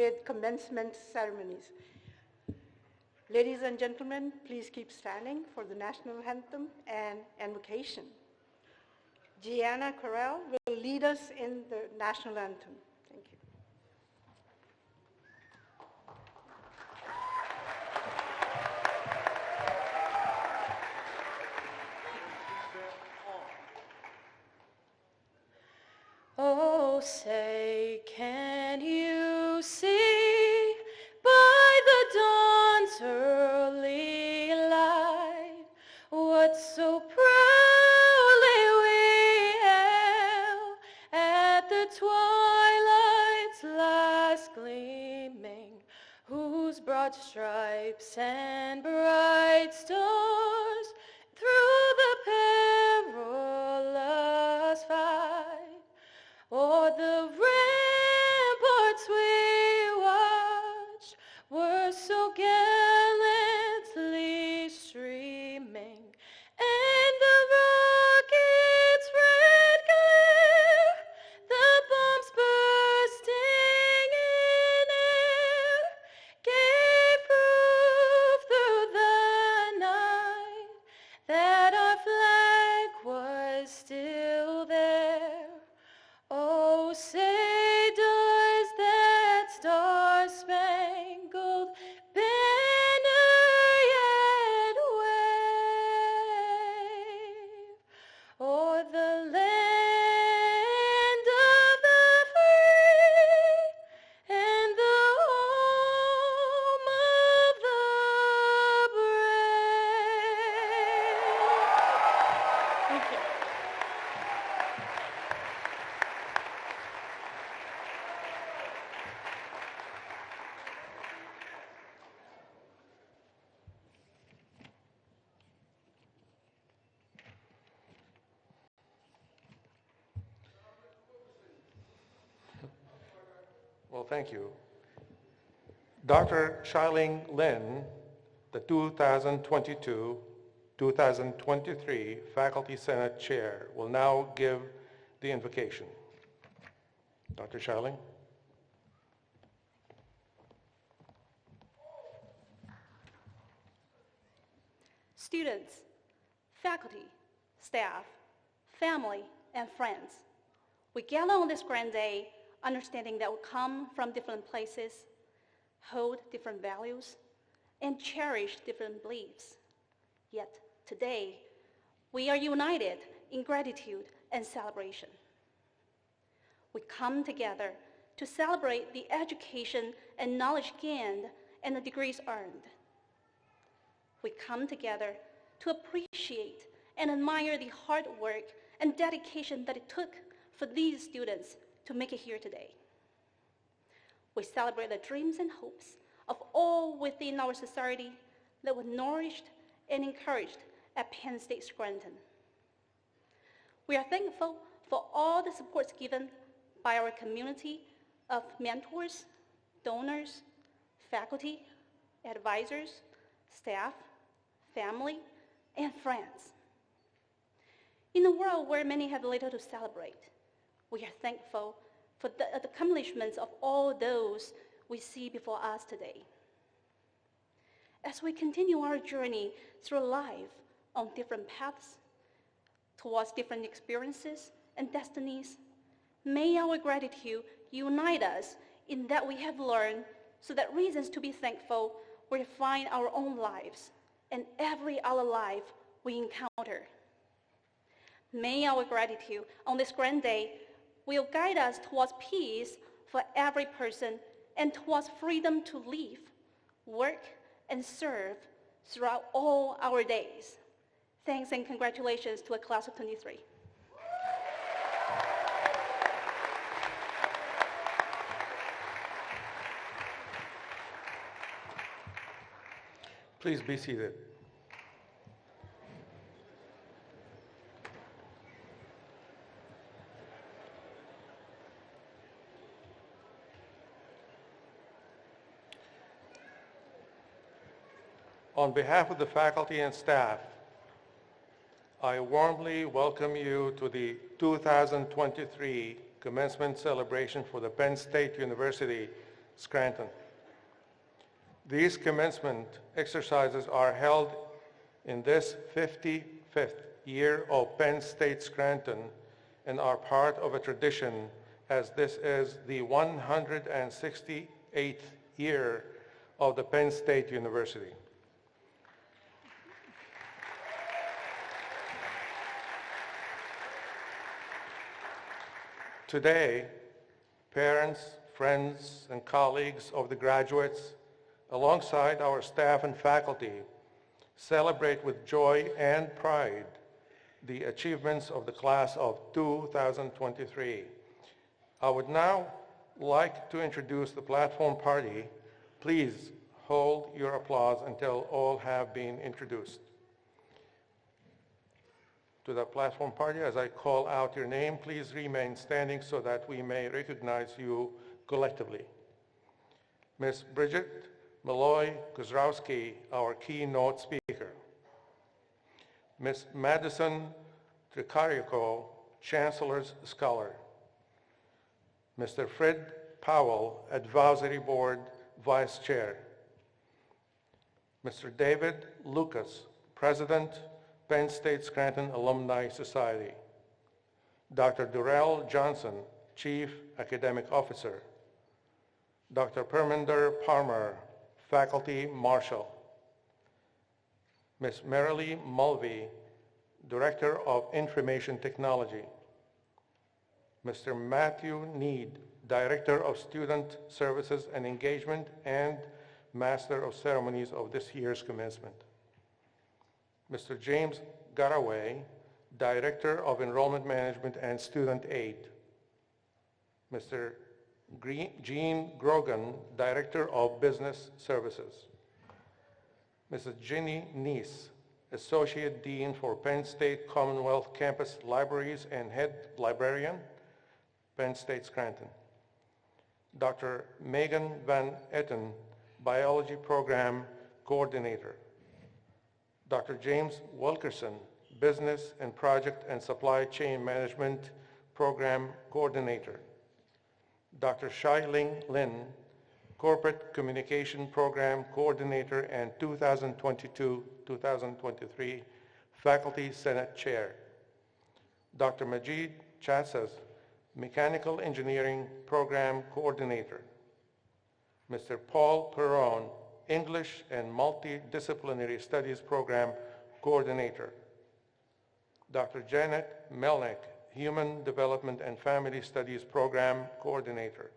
with commencement ceremonies. Ladies and gentlemen, please keep standing for the national anthem and invocation. Gianna Corral will lead us in the national anthem. Thank you. Oh, say, can you see by the dawn's early light what so proudly we hailed at the twilight's last gleaming, whose broad stripes and bright stars through the perilous fight o'er the ramparts we watched were so gallantly streaming, and the rocket's red glare, the bombs bursting in air, gave proof through the night that our flag was still there. Oh, say does that star-spangled banner yet wave o'er the land of the free and the home of the brave? Thank you. Well, thank you. Dr. Xialing Lin, the 2022-2023 Faculty Senate Chair, will now give the invocation. Dr. Xialing. Students, faculty, staff, family, and friends, we gather on this grand day understanding that we come from different places, hold different values, and cherish different beliefs. Yet today, we are united in gratitude and celebration. We come together to celebrate the education and knowledge gained and the degrees earned. We come together to appreciate and admire the hard work and dedication that it took for these students to make it here today. We celebrate the dreams and hopes of all within our society that were nourished and encouraged at Penn State Scranton. We are thankful for all the supports given by our community of mentors, donors, faculty, advisors, staff, family, and friends. In a world where many have little to celebrate, we are thankful for the accomplishments of all those we see before us today. As we continue our journey through life on different paths, towards different experiences and destinies, may our gratitude unite us in that we have learned so that reasons to be thankful will define our own lives and every other life we encounter. May our gratitude on this grand day will guide us towards peace for every person and towards freedom to live, work, and serve throughout all our days. Thanks and congratulations to a class of 23. Please be seated. On behalf of the faculty and staff, I warmly welcome you to the 2023 commencement celebration for the Penn State University Scranton. These commencement exercises are held in this 55th year of Penn State Scranton and are part of a tradition, as this is the 168th year of the Penn State University. Today, parents, friends, and colleagues of the graduates, alongside our staff and faculty, celebrate with joy and pride the achievements of the class of 2023. I would now like to introduce the platform party. Please hold your applause until all have been introduced. To the platform party, as I call out your name, please remain standing so that we may recognize you collectively. Ms. Bridget Malloy Kosierowski, our keynote speaker. Ms. Madison Tricarico, Chancellor's Scholar. Mr. Fred Powell, Advisory Board Vice Chair. Mr. David Lucas, President, Penn State Scranton Alumni Society. Dr. Durrell Johnson, Chief Academic Officer. Dr. Perminder Parmar, Faculty Marshal. Ms. Marilee Mulvey, Director of Information Technology. Mr. Matthew Need, Director of Student Services and Engagement and Master of Ceremonies of this year's commencement. Mr. James Garaway, Director of Enrollment Management and Student Aid. Mr. Gene Grogan, Director of Business Services. Mrs. Ginny Neese, Associate Dean for Penn State Commonwealth Campus Libraries and Head Librarian, Penn State Scranton. Dr. Megan Van Etten, Biology Program Coordinator. Dr. James Wilkerson, Business and Project and Supply Chain Management Program Coordinator. Dr. Xialing Lin, Corporate Communication Program Coordinator and 2022-2023 Faculty Senate Chair. Dr. Majid Chassas, Mechanical Engineering Program Coordinator. Mr. Paul Perron, English and Multidisciplinary Studies Program Coordinator. Dr. Janet Melnick, Human Development and Family Studies Program Coordinator.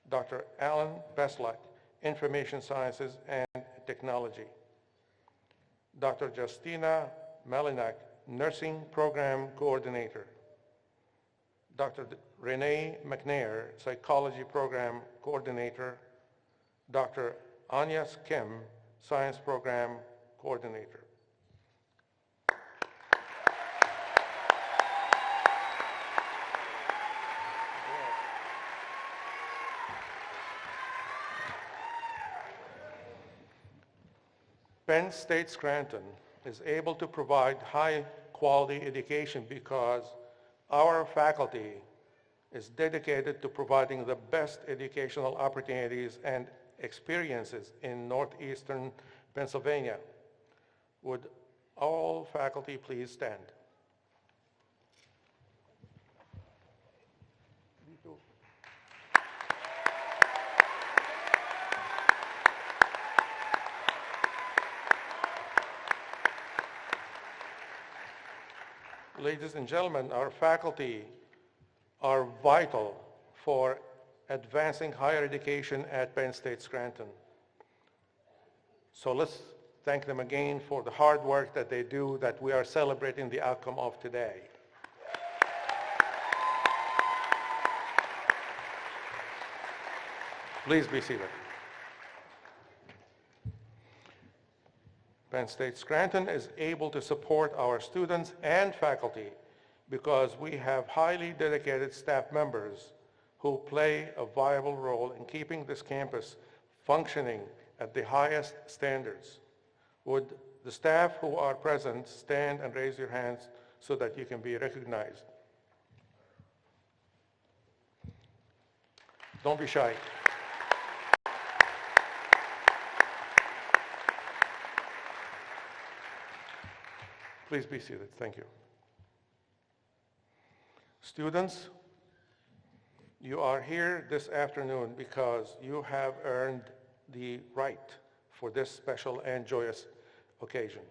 Dr. Alan Beslak, Information Sciences and Technology. Dr. Justina Malinak, Nursing Program Coordinator. Dr. Renee McNair, Psychology Program Coordinator. Dr. Anya Kim, Science Program Coordinator. Penn State Scranton is able to provide high-quality education because our faculty is dedicated to providing the best educational opportunities and experiences in northeastern Pennsylvania. Would all faculty please stand? Ladies and gentlemen, our faculty are vital for advancing higher education at Penn State Scranton. So let's thank them again for the hard work that they do, that we are celebrating the outcome of today. Please be seated. Penn State Scranton is able to support our students and faculty because we have highly dedicated staff members who play a vital role in keeping this campus functioning at the highest standards. Would the staff who are present stand and raise your hands so that you can be recognized? Don't be shy. Please be seated. Thank you. Students, you are here this afternoon because you have earned the right for this special and joyous occasion.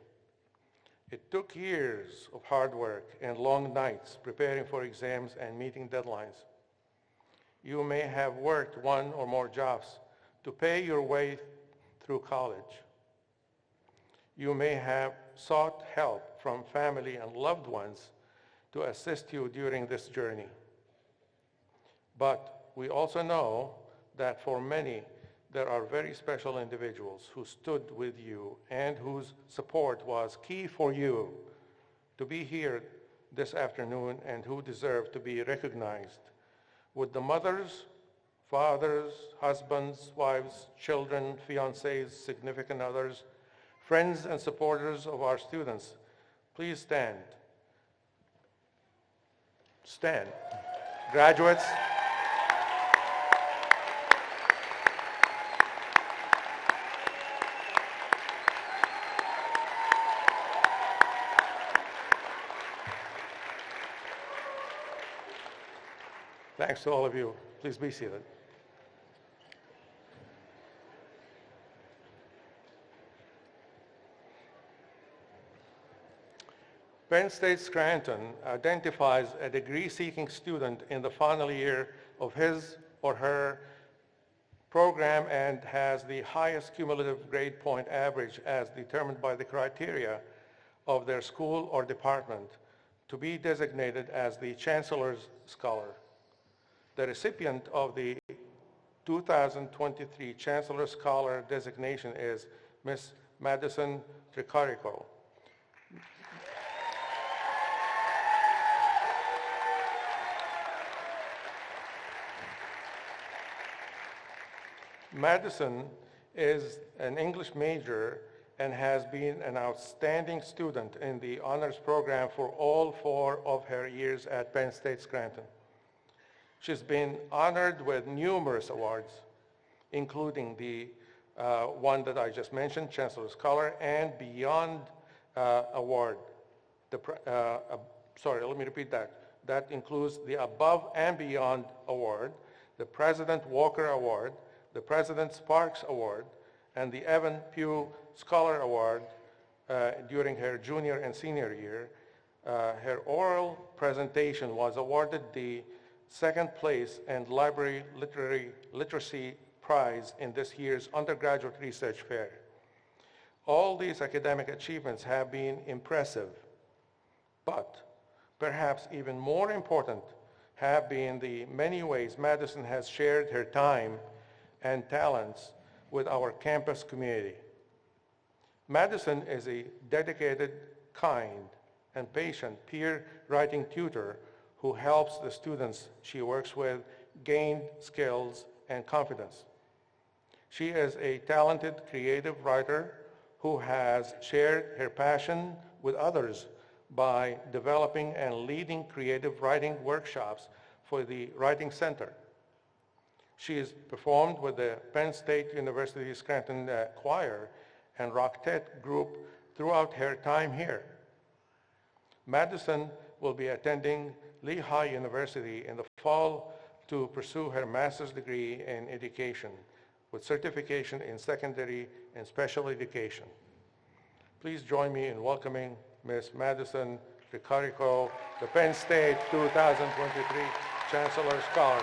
It took years of hard work and long nights preparing for exams and meeting deadlines. You may have worked one or more jobs to pay your way through college. You may have sought help from family and loved ones to assist you during this journey. But we also know that for many, there are very special individuals who stood with you and whose support was key for you to be here this afternoon and who deserve to be recognized. Would the mothers, fathers, husbands, wives, children, fiancés, significant others, friends and supporters of our students, please stand. Stand. Graduates, thanks to all of you. Please be seated. Penn State Scranton identifies a degree-seeking student in the final year of his or her program and has the highest cumulative grade point average as determined by the criteria of their school or department to be designated as the Chancellor's Scholar. The recipient of the 2023 Chancellor Scholar designation is Ms. Madison Tricarico. Madison is an English major and has been an outstanding student in the honors program for all 4 of her years at Penn State Scranton. She's been honored with numerous awards, including the one that I just mentioned, Chancellor Scholar, and Beyond Award. Let me repeat that. That includes the Above and Beyond Award, the President Walker Award, the President Sparks Award, and the Evan Pugh Scholar Award during her junior and senior year. Her oral presentation was awarded the 2nd place and Library Literacy Prize in this year's undergraduate research fair. All these academic achievements have been impressive, but perhaps even more important have been the many ways Madison has shared her time and talents with our campus community. Madison is a dedicated, kind, and patient peer writing tutor who helps the students she works with gain skills and confidence. She is a talented, creative writer who has shared her passion with others by developing and leading creative writing workshops for the Writing Center. She has performed with the Penn State University Scranton Choir and Roctet group throughout her time here. Madison will be attending Lehigh University in the fall to pursue her master's degree in education with certification in secondary and special education. Please join me in welcoming Ms. Madison Tricarico, the Penn State 2023 Chancellor Scholar.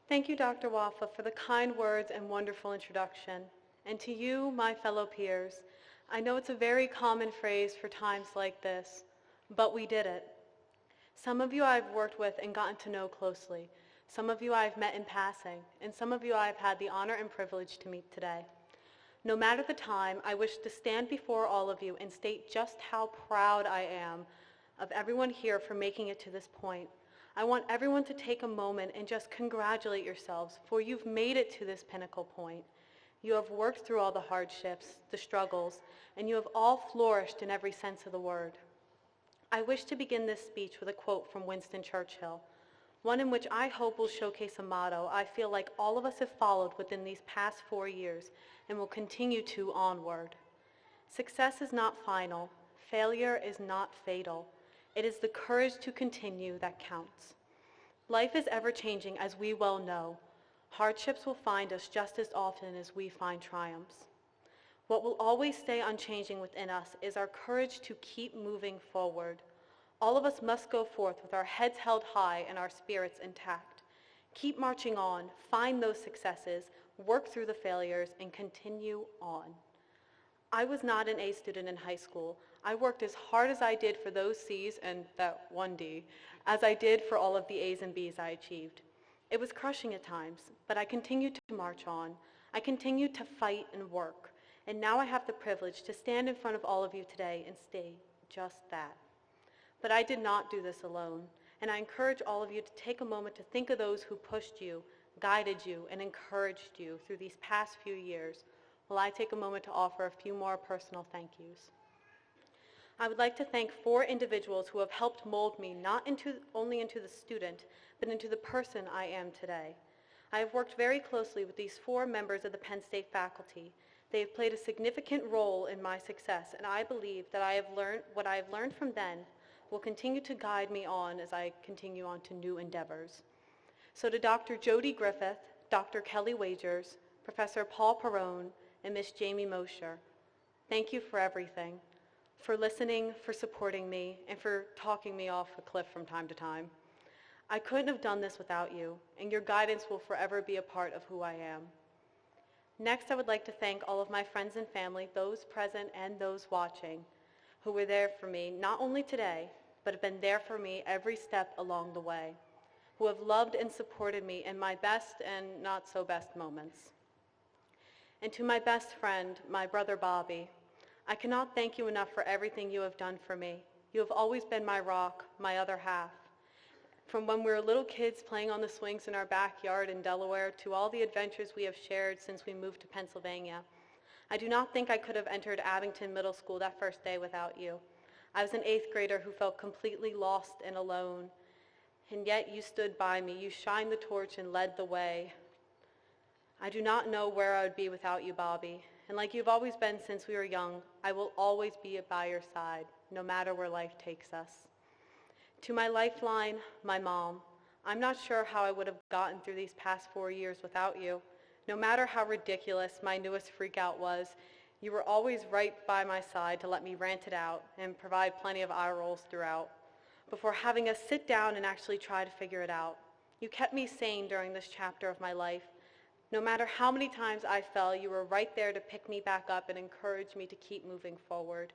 Thank you, Dr. Wafa, for the kind words and wonderful introduction. And to you, my fellow peers, I know it's a very common phrase for times like this, but we did it. Some of you I've worked with and gotten to know closely. Some of you I've met in passing, and some of you I've had the honor and privilege to meet today. No matter the time, I wish to stand before all of you and state just how proud I am of everyone here for making it to this point. I want everyone to take a moment and just congratulate yourselves, for you've made it to this pinnacle point. You have worked through all the hardships, the struggles, and you have all flourished in every sense of the word. I wish to begin this speech with a quote from Winston Churchill. one in which I hope will showcase a motto I feel like all of us have followed within these past 4 years and will continue to onward. Success is not final. Failure is not fatal. It is the courage to continue that counts. Life is ever-changing, as we well know. Hardships will find us just as often as we find triumphs. What will always stay unchanging within us is our courage to keep moving forward. All of us must go forth with our heads held high and our spirits intact. Keep marching on, find those successes, work through the failures, and continue on. I was not an A student in high school. I worked as hard as I did for those C's and that one D as I did for all of the A's and B's I achieved. It was crushing at times, but I continued to march on. I continued to fight and work, and now I have the privilege to stand in front of all of you today and say just that. But I did not do this alone, and I encourage all of you to take a moment to think of those who pushed you, guided you, and encouraged you through these past few years, while I take a moment to offer a few more personal thank yous. I would like to thank 4 individuals who have helped mold me not only into the student, but into the person I am today. I have worked very closely with these 4 members of the Penn State faculty. They have played a significant role in my success, and I believe that what I have learned from them will continue to guide me on as I continue on to new endeavors. So to Dr. Jody Griffith, Dr. Kelly Wagers, Professor Paul Perrone, and Miss Jamie Mosher, thank you for everything, for listening, for supporting me, and for talking me off a cliff from time to time. I couldn't have done this without you, and your guidance will forever be a part of who I am. Next, I would like to thank all of my friends and family, those present and those watching, who were there for me, not only today, but have been there for me every step along the way, who have loved and supported me in my best and not so best moments. And to my best friend, my brother Bobby, I cannot thank you enough for everything you have done for me. You have always been my rock, my other half. From when we were little kids playing on the swings in our backyard in Delaware to all the adventures we have shared since we moved to Pennsylvania. I do not think I could have entered Abington Middle School that first day without you. I was an 8th grader who felt completely lost and alone, and yet you stood by me. You shined the torch and led the way. I do not know where I would be without you, Bobby, and like you've always been since we were young, I will always be by your side, no matter where life takes us. To my lifeline, my mom, I'm not sure how I would have gotten through these past 4 years without you. No matter how ridiculous my newest freakout was, you were always right by my side to let me rant it out and provide plenty of eye rolls throughout, before having us sit down and actually try to figure it out. You kept me sane during this chapter of my life. No matter how many times I fell, you were right there to pick me back up and encourage me to keep moving forward.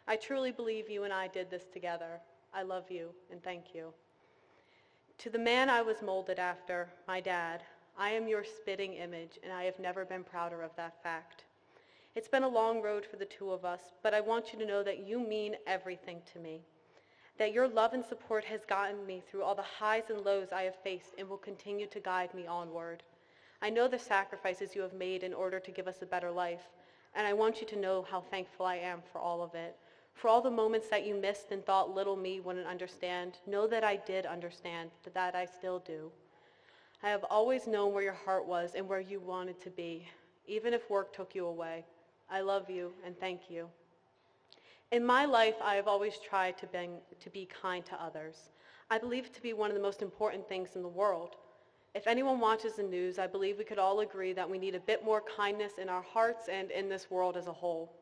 I truly believe you and I did this together. I love you and thank you. To the man I was molded after, my dad, I am your spitting image, and I have never been prouder of that fact. It's been a long road for the 2 of us, but I want you to know that you mean everything to me, that your love and support has gotten me through all the highs and lows I have faced and will continue to guide me onward. I know the sacrifices you have made in order to give us a better life, and I want you to know how thankful I am for all of it. For all the moments that you missed and thought little me wouldn't understand, know that I did understand, that I still do. I have always known where your heart was and where you wanted to be, even if work took you away. I love you and thank you. In my life, I have always tried to be kind to others. I believe it to be one of the most important things in the world. If anyone watches the news, I believe we could all agree that we need a bit more kindness in our hearts and in this world as a whole.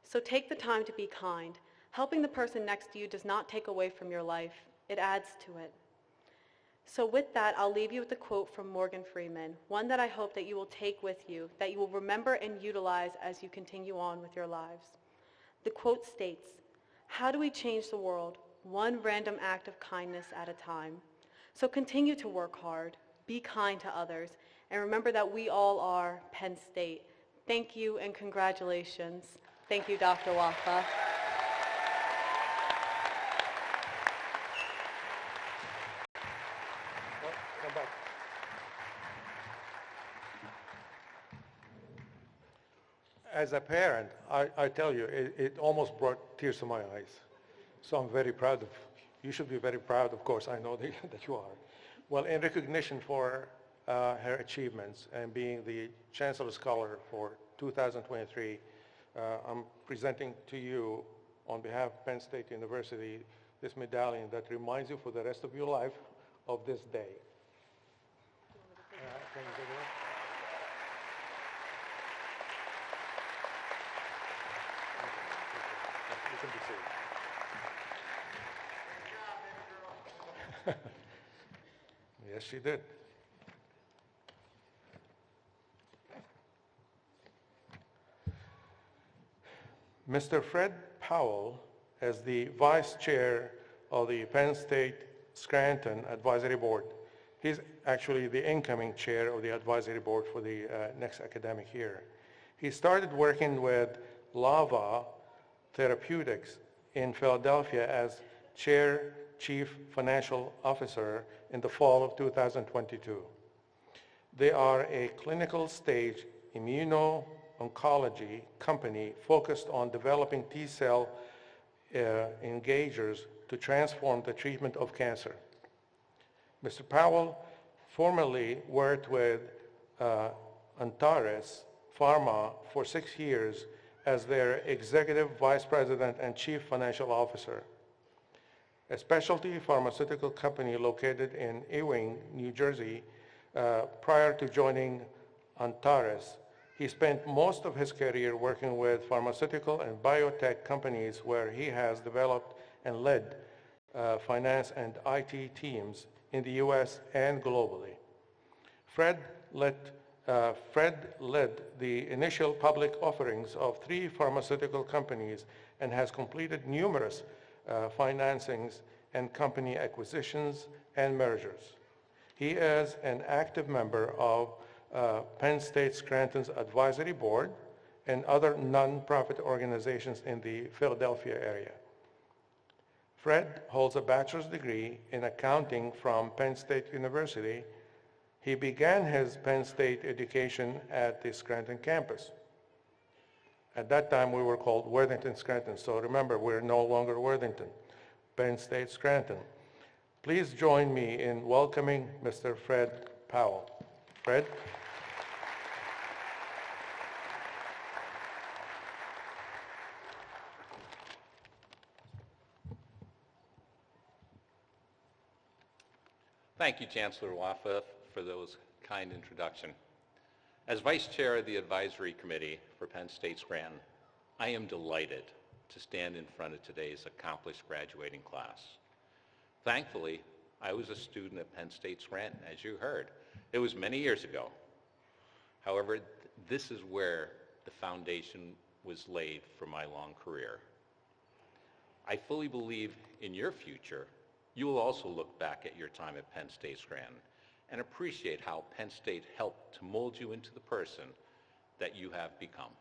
So take the time to be kind. Helping the person next to you does not take away from your life. It adds to it. So with that, I'll leave you with a quote from Morgan Freeman, one that I hope that you will take with you, that you will remember and utilize as you continue on with your lives. The quote states, "How do we change the world? One random act of kindness at a time. So continue to work hard, be kind to others, and remember that we all are Penn State. Thank you and congratulations." Thank you, Dr. Wafa. Come back. As a parent, I tell you, it almost brought tears to my eyes. So I'm very proud of, you should be very proud, of course, I know that you are. Well, in recognition for her achievements and being the Chancellor Scholar for 2023, I'm presenting to you on behalf of Penn State University this medallion that reminds you for the rest of your life of this day. Can you take it? You can be seated. Yes, she did. Mr. Fred Powell, as the Vice Chair of the Penn State Scranton Advisory Board. He's actually the incoming chair of the advisory board for the next academic year. He started working with Wafa Therapeutics in Philadelphia as Chair Chief Financial Officer in the fall of 2022. They are a clinical stage immuno-oncology company focused on developing T-cell engagers to transform the treatment of cancer. Mr. Powell formerly worked with Antares Pharma for 6 years as their Executive Vice President and Chief Financial Officer. A specialty pharmaceutical company located in Ewing, New Jersey. Prior to joining Antares, he spent most of his career working with pharmaceutical and biotech companies where he has developed and led finance and IT teams in the U.S. and globally. Fred led the initial public offerings of 3 pharmaceutical companies and has completed numerous financings and company acquisitions and mergers. He is an active member of Penn State Scranton's advisory board and other nonprofit organizations in the Philadelphia area. Fred holds a bachelor's degree in accounting from Penn State University. He began his Penn State education at the Scranton campus. At that time, we were called Worthington Scranton, so remember, we're no longer Worthington, Penn State Scranton. Please join me in welcoming Mr. Fred Powell. Fred? Thank you, Chancellor Wafa, for those kind introduction. As Vice Chair of the Advisory Committee for Penn State Scranton, I am delighted to stand in front of today's accomplished graduating class. Thankfully, I was a student at Penn State Scranton, as you heard. It was many years ago. However, this is where the foundation was laid for my long career. I fully believe in your future, you will also look back at your time at Penn State Scranton and appreciate how Penn State helped to mold you into the person that you have become.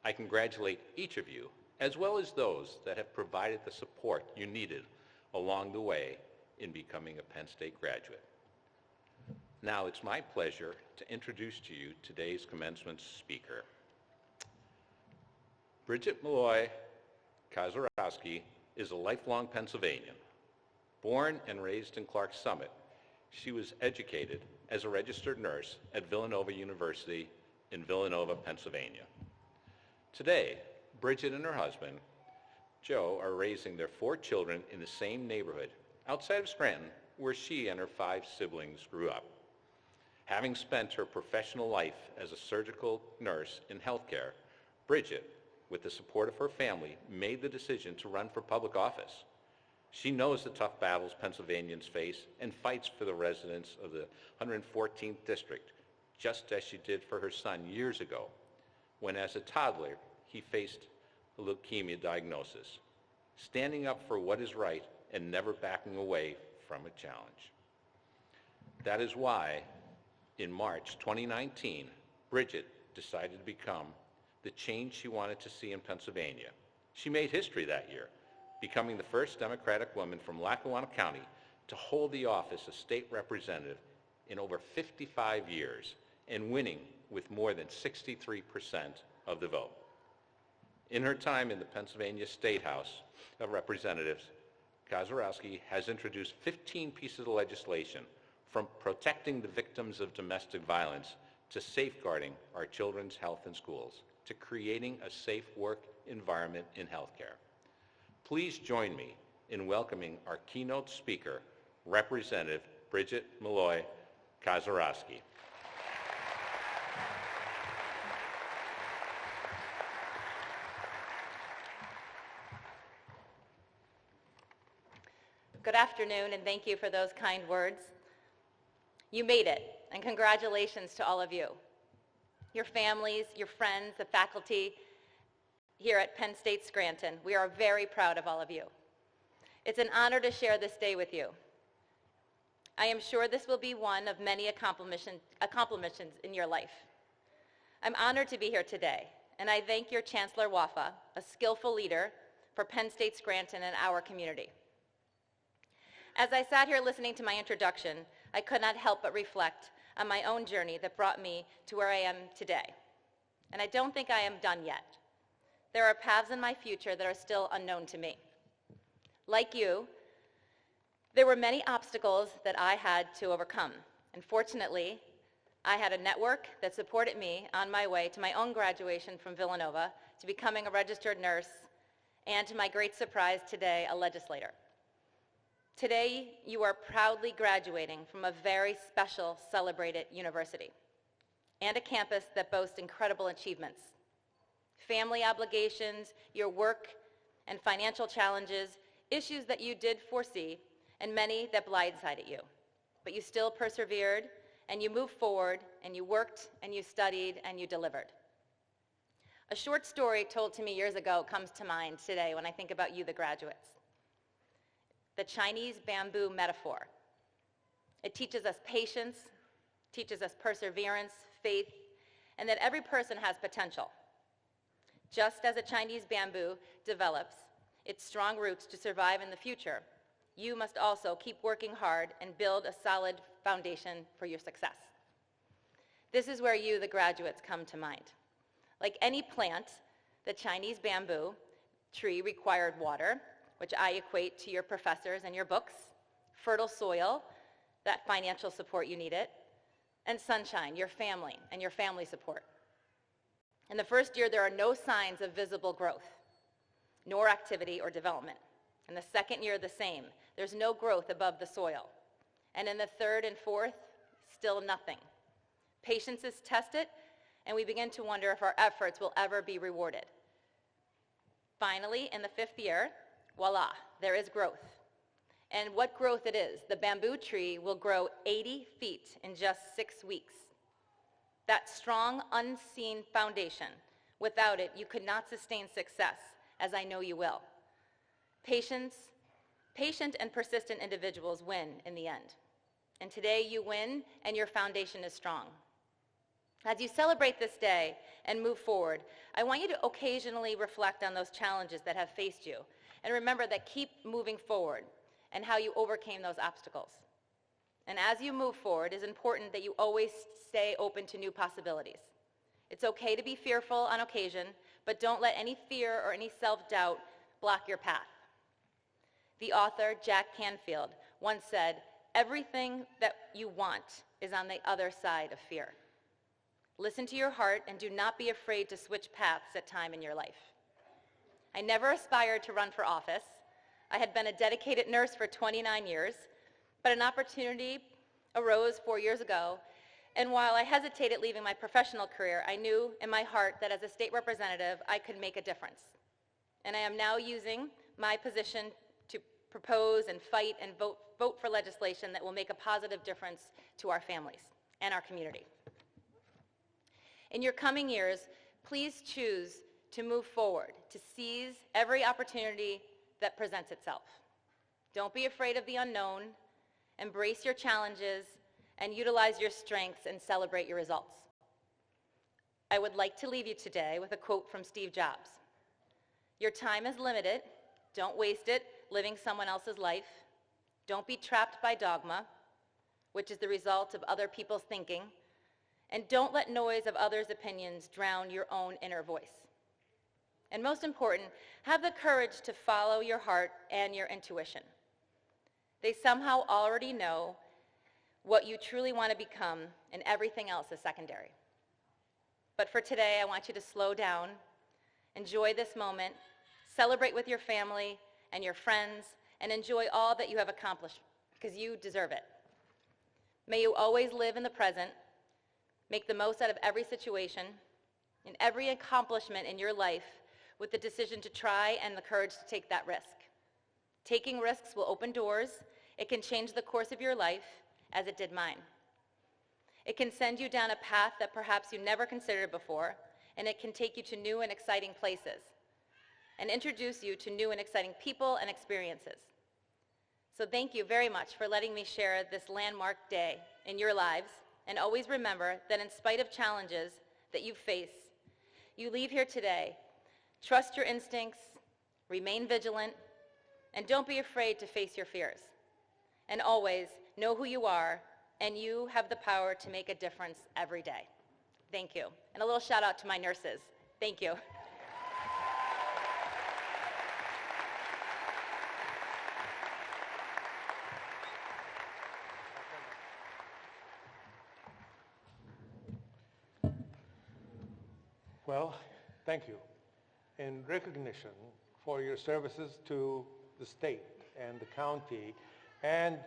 I congratulate each of you, as well as those that have provided the support you needed along the way in becoming a Penn State graduate. Now it's my pleasure to introduce to you today's commencement speaker. Bridget Malloy Kosierowski is a lifelong Pennsylvanian. Born and raised in Clarks Summit, she was educated as a registered nurse at Villanova University in Villanova, Pennsylvania. Today, Bridget and her husband, Joe, are raising their 4 children in the same neighborhood outside of Scranton where she and her 5 siblings grew up. Having spent her professional life as a surgical nurse in healthcare, Bridget, with the support of her family, made the decision to run for public office. She knows the tough battles Pennsylvanians face and fights for the residents of the 114th District, just as she did for her son years ago, when as a toddler, he faced a leukemia diagnosis, standing up for what is right and never backing away from a challenge. That is why, in March 2019, Bridget decided to become the change she wanted to see in Pennsylvania. She made history that year, becoming the first Democratic woman from Lackawanna County to hold the office of state representative in over 55 years and winning with more than 63% of the vote. In her time in the Pennsylvania State House of Representatives, Kosierowski has introduced 15 pieces of legislation, from protecting the victims of domestic violence to safeguarding our children's health in schools to creating a safe work environment in healthcare. Please join me in welcoming our keynote speaker, Representative Bridget Malloy Kosierowski. Good afternoon, and thank you for those kind words. You made it, and congratulations to all of you. Your families, your friends, the faculty here at Penn State Scranton. We are very proud of all of you. It's an honor to share this day with you. I am sure this will be one of many accomplishments in your life. I'm honored to be here today, and I thank your Chancellor Wafa, a skillful leader for Penn State Scranton and our community. As I sat here listening to my introduction, I could not help but reflect on my own journey that brought me to where I am today. And I don't think I am done yet. There are paths in my future that are still unknown to me. Like you, there were many obstacles that I had to overcome. And fortunately, I had a network that supported me on my way to my own graduation from Villanova, to becoming a registered nurse, and to my great surprise today, a legislator. Today, you are proudly graduating from a very special, celebrated university and a campus that boasts incredible achievements. Family obligations, your work and financial challenges, issues that you did foresee, and many that blindsided you. But you still persevered, and you moved forward, and you worked, and you studied, and you delivered. A short story told to me years ago comes to mind today when I think about you, the graduates. The Chinese bamboo metaphor. It teaches us patience, teaches us perseverance, faith, and that every person has potential. Just as a Chinese bamboo develops its strong roots to survive in the future, you must also keep working hard and build a solid foundation for your success. This is where you, the graduates, come to mind. Like any plant, the Chinese bamboo tree required water, which I equate to your professors and your books, fertile soil, that financial support you needed, and sunshine, your family and your family support. In the first year, there are no signs of visible growth, nor activity or development. In the second year, the same. There's no growth above the soil. And in the third and fourth, still nothing. Patience is tested, and we begin to wonder if our efforts will ever be rewarded. Finally, in the fifth year, voila, there is growth. And what growth it is. The bamboo tree will grow 80 feet in just 6 weeks. That strong, unseen foundation, without it, you could not sustain success, as I know you will. Patient and persistent individuals win in the end. And today you win, and your foundation is strong. As you celebrate this day and move forward, I want you to occasionally reflect on those challenges that have faced you. And remember that keep moving forward and how you overcame those obstacles. And as you move forward, it is important that you always stay open to new possibilities. It's okay to be fearful on occasion, but don't let any fear or any self-doubt block your path. The author, Jack Canfield, once said, "Everything that you want is on the other side of fear." Listen to your heart and do not be afraid to switch paths at time in your life. I never aspired to run for office. I had been a dedicated nurse for 29 years, but an opportunity arose 4 years ago, and while I hesitated leaving my professional career, I knew in my heart that as a state representative, I could make a difference. And I am now using my position to propose and fight and vote for legislation that will make a positive difference to our families and our community. In your coming years, please choose to move forward, to seize every opportunity that presents itself. Don't be afraid of the unknown. Embrace your challenges and utilize your strengths and celebrate your results. I would like to leave you today with a quote from Steve Jobs. "Your time is limited. Don't waste it living someone else's life. Don't be trapped by dogma, which is the result of other people's thinking. And don't let noise of others' opinions drown your own inner voice. And most important, have the courage to follow your heart and your intuition. They somehow already know what you truly want to become, and everything else is secondary. But for today, I want you to slow down, enjoy this moment, celebrate with your family and your friends, and enjoy all that you have accomplished, because you deserve it. May you always live in the present, make the most out of every situation and every accomplishment in your life with the decision to try and the courage to take that risk. Taking risks will open doors. It can change the course of your life, as it did mine. It can send you down a path that perhaps you never considered before, and it can take you to new and exciting places and introduce you to new and exciting people and experiences. So thank you very much for letting me share this landmark day in your lives, and always remember that in spite of challenges that you face, you leave here today. Trust your instincts, remain vigilant, and don't be afraid to face your fears. And always know who you are, and you have the power to make a difference every day. Thank you. And a little shout out to my nurses. Thank you. Well, thank you. In recognition for your services to the state and the county, and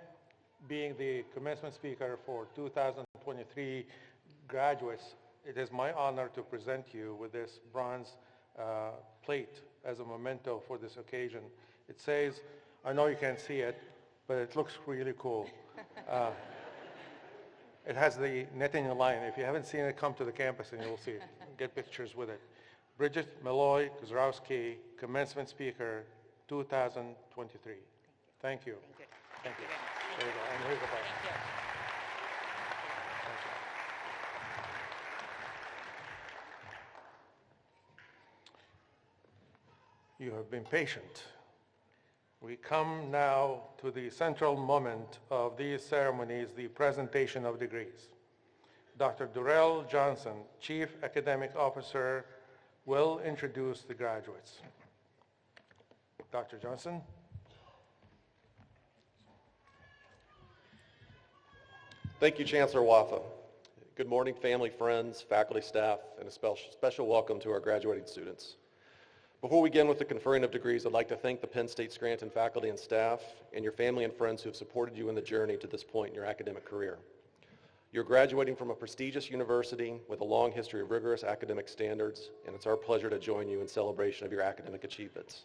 being the commencement speaker for 2023 graduates, it is my honor to present you with this bronze plate as a memento for this occasion. It says, I know you can't see it, but it looks really cool. It has the netting line. If you haven't seen it, come to the campus and you'll see it. Get pictures with it. Bridget, Malloy, Kosierowski, commencement speaker, 2023. Thank you. Thank you. There you go. And here's the button. You have been patient. We come now to the central moment of these ceremonies, the presentation of degrees. Dr. Durrell Johnson, Chief Academic Officer, will introduce the graduates. Dr. Johnson. Thank you, Chancellor Wafa. Good morning, family, friends, faculty, staff, and a special welcome to our graduating students. Before we begin with the conferring of degrees, I'd like to thank the Penn State Scranton faculty and staff and your family and friends who have supported you in the journey to this point in your academic career. You're graduating from a prestigious university with a long history of rigorous academic standards, and it's our pleasure to join you in celebration of your academic achievements.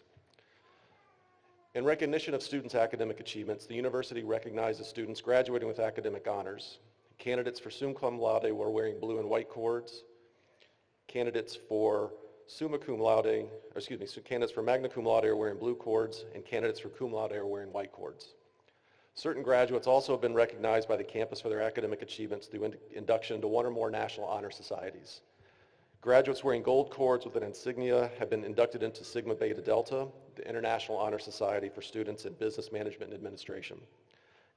In recognition of students' academic achievements, the university recognizes students graduating with academic honors. Candidates for summa cum laude were wearing blue and white cords. Candidates for candidates for magna cum laude are wearing blue cords, and candidates for cum laude are wearing white cords. Certain graduates also have been recognized by the campus for their academic achievements through induction into one or more national honor societies. Graduates wearing gold cords with an insignia have been inducted into Sigma Beta Delta, the International Honor Society for Students in Business Management and Administration.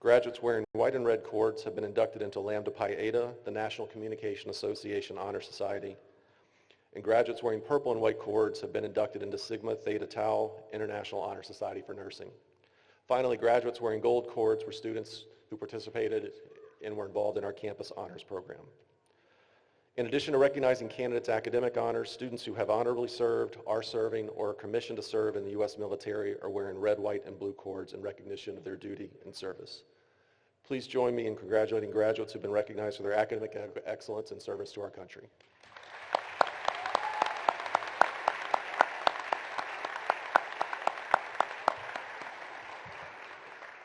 Graduates wearing white and red cords have been inducted into Lambda Pi Eta, the National Communication Association Honor Society. And graduates wearing purple and white cords have been inducted into Sigma Theta Tau, International Honor Society for Nursing. Finally, graduates wearing gold cords were students who participated and were involved in our campus honors program. In addition to recognizing candidates' academic honors, students who have honorably served, are serving, or are commissioned to serve in the U.S. military are wearing red, white, and blue cords in recognition of their duty and service. Please join me in congratulating graduates who have been recognized for their academic excellence and service to our country.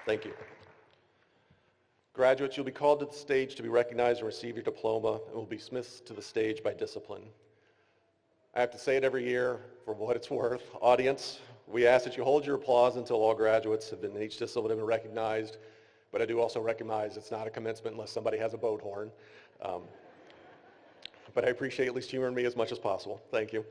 Thank you. Graduates, you'll be called to the stage to be recognized and receive your diploma, and will be dismissed to the stage by discipline. I have to say it every year for what it's worth. Audience, we ask that you hold your applause until all graduates have been in each discipline have been recognized, but I do also recognize it's not a commencement unless somebody has a boat horn. But I appreciate at least humoring me as much as possible. Thank you.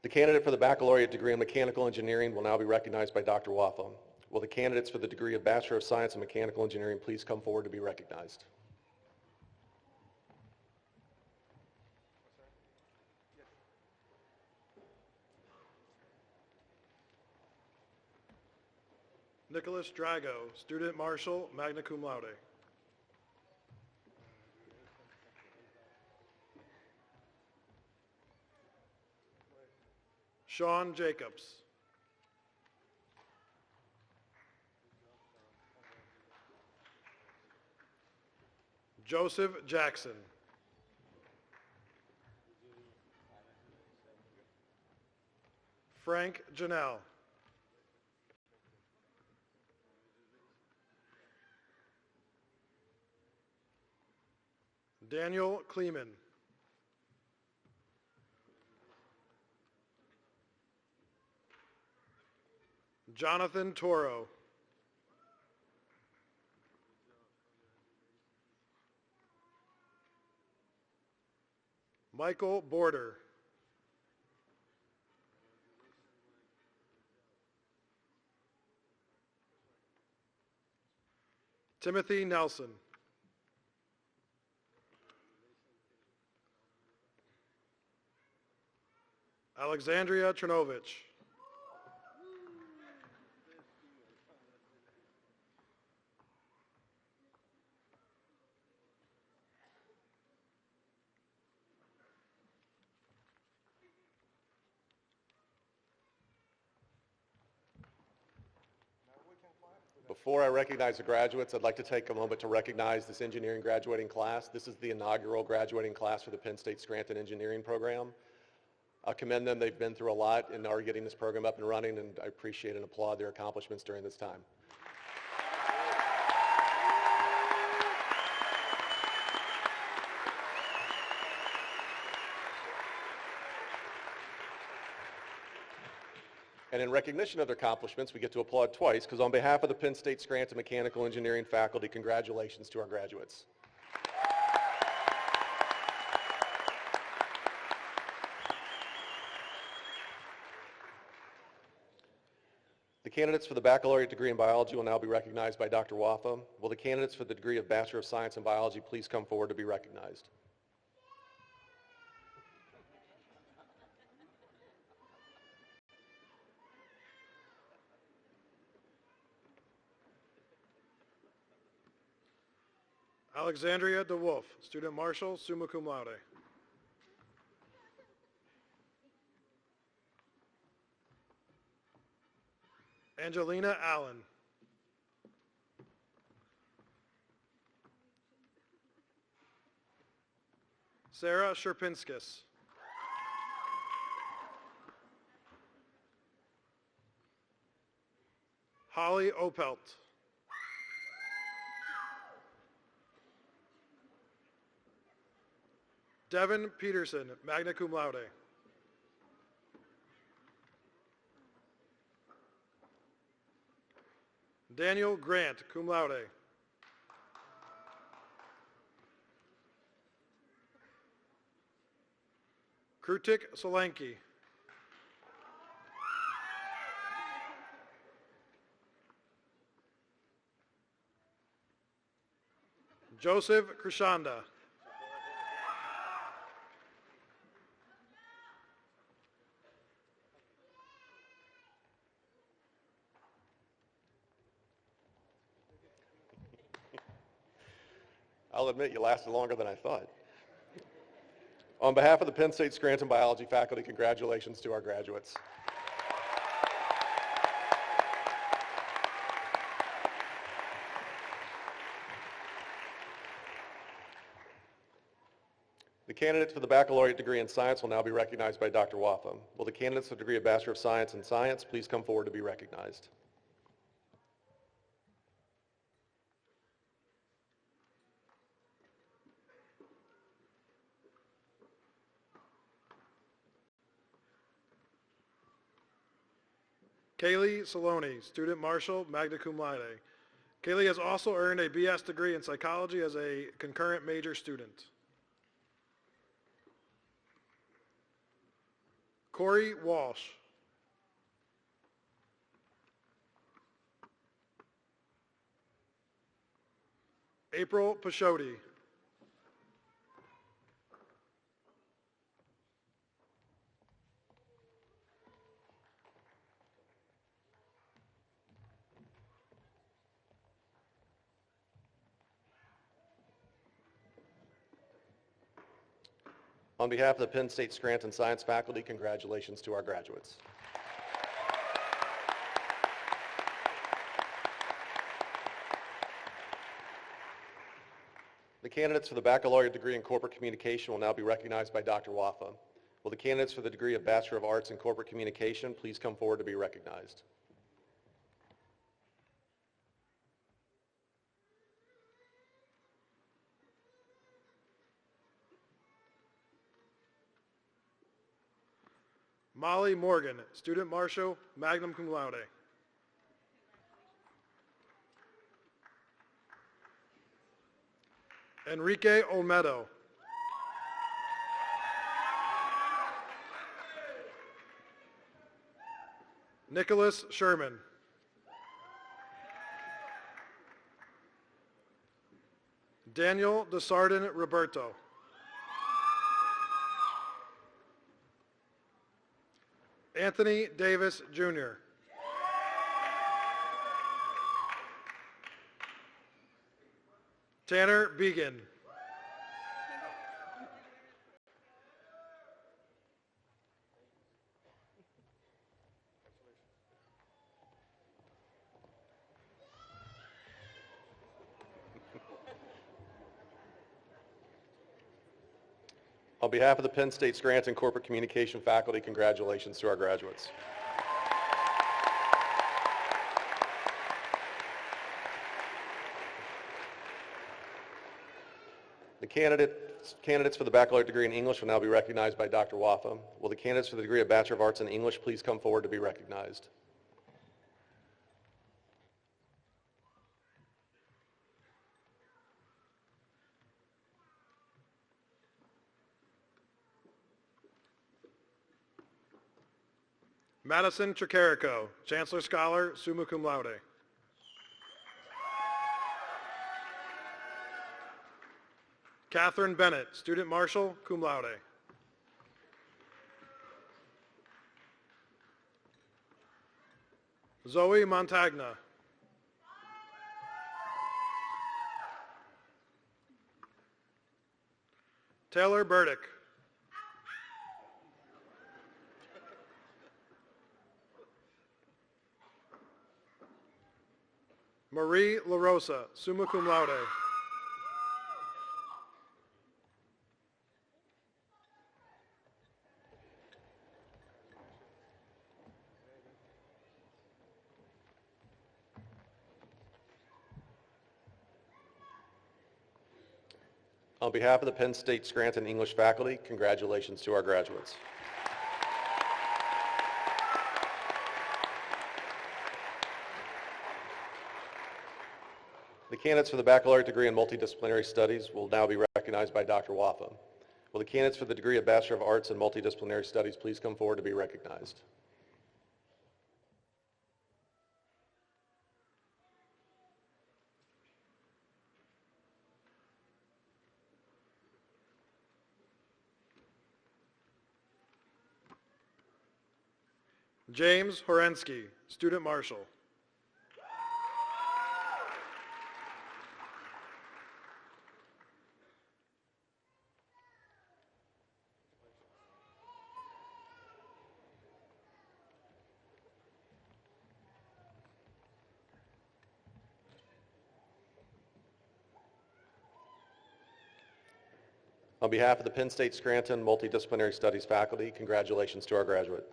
The candidate for the baccalaureate degree in mechanical engineering will now be recognized by Dr. Wafa. Will the candidates for the degree of Bachelor of Science in Mechanical Engineering please come forward to be recognized? Nicholas Drago, Student Marshal, magna cum laude. Sean Jacobs. Joseph Jackson. Frank Janelle. Daniel Kleeman. Jonathan Toro. Michael Border. Timothy Nelson. Alexandria Trinovich. Before I recognize the graduates, I'd like to take a moment to recognize this engineering graduating class. This is the inaugural graduating class for the Penn State Scranton Engineering Program. I commend them. They've been through a lot and are getting this program up and running, and I appreciate and applaud their accomplishments during this time. And in recognition of their accomplishments, we get to applaud twice, because on behalf of the Penn State Scranton Mechanical Engineering faculty, congratulations to our graduates. The candidates for the baccalaureate degree in biology will now be recognized by Dr. Wafa. Will the candidates for the degree of Bachelor of Science in Biology please come forward to be recognized? Alexandria DeWolf, Student Marshal, summa cum laude. Angelina Allen. Sarah Sherpinskis. Holly Opelt. Devin Peterson, magna cum laude. Daniel Grant, cum laude. Krutik Solanki. Joseph Krishanda. I'll admit you lasted longer than I thought. On behalf of the Penn State Scranton Biology faculty, congratulations to our graduates. The candidates for the baccalaureate degree in science will now be recognized by Dr. Wafa. Will the candidates for the degree of Bachelor of Science in Science please come forward to be recognized? Kaylee Saloni, Student Marshal, magna cum laude. Kaylee has also earned a BS degree in psychology as a concurrent major student. Corey Walsh. April Pashotti. On behalf of the Penn State Scranton Science faculty, congratulations to our graduates. The candidates for the baccalaureate degree in corporate communication will now be recognized by Dr. Wafa. Will the candidates for the degree of Bachelor of Arts in Corporate Communication please come forward to be recognized? Molly Morgan, Student Marshal, magna cum laude. Enrique Olmedo. Nicholas Sherman. Daniel Desardin Roberto. Anthony Davis, Jr. Tanner Began. On behalf of the Penn State Scranton Corporate Communication faculty, congratulations to our graduates. The candidates for the baccalaureate degree in English will now be recognized by Dr. Wafa. Will the candidates for the degree of Bachelor of Arts in English please come forward to be recognized? Madison Tricarico, Chancellor Scholar, summa cum laude. Catherine Bennett, Student Marshal, cum laude. Zoe Montagna. Taylor Burdick. Marie LaRosa, summa cum laude. On behalf of the Penn State Scranton English faculty, congratulations to our graduates. The candidates for the baccalaureate degree in multidisciplinary studies will now be recognized by Dr. Wafa. Will the candidates for the degree of Bachelor of Arts in multidisciplinary studies please come forward to be recognized? James Horensky, Student Marshal. On behalf of the Penn State Scranton Multidisciplinary Studies faculty, congratulations to our graduate.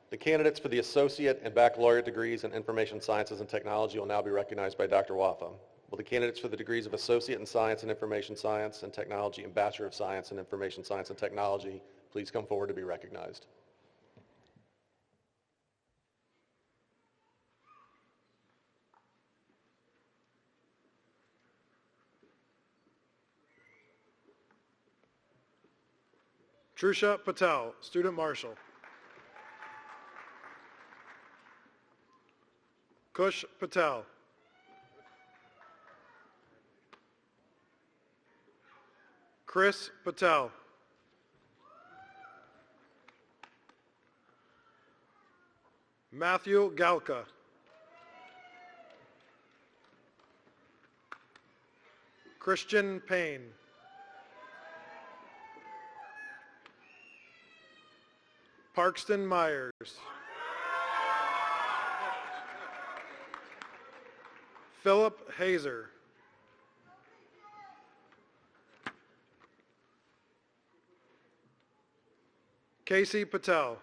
The candidates for the associate and baccalaureate degrees in Information Sciences and Technology will now be recognized by Dr. Wafa. Will the candidates for the degrees of Associate in Science and Information Science and Technology and Bachelor of Science in Information Science and Technology please come forward to be recognized? Trusha Patel, Student Marshal. Kush Patel. Chris Patel. Matthew Galka. Christian Payne. Parkston Myers. Philip Hazer. Casey Patel.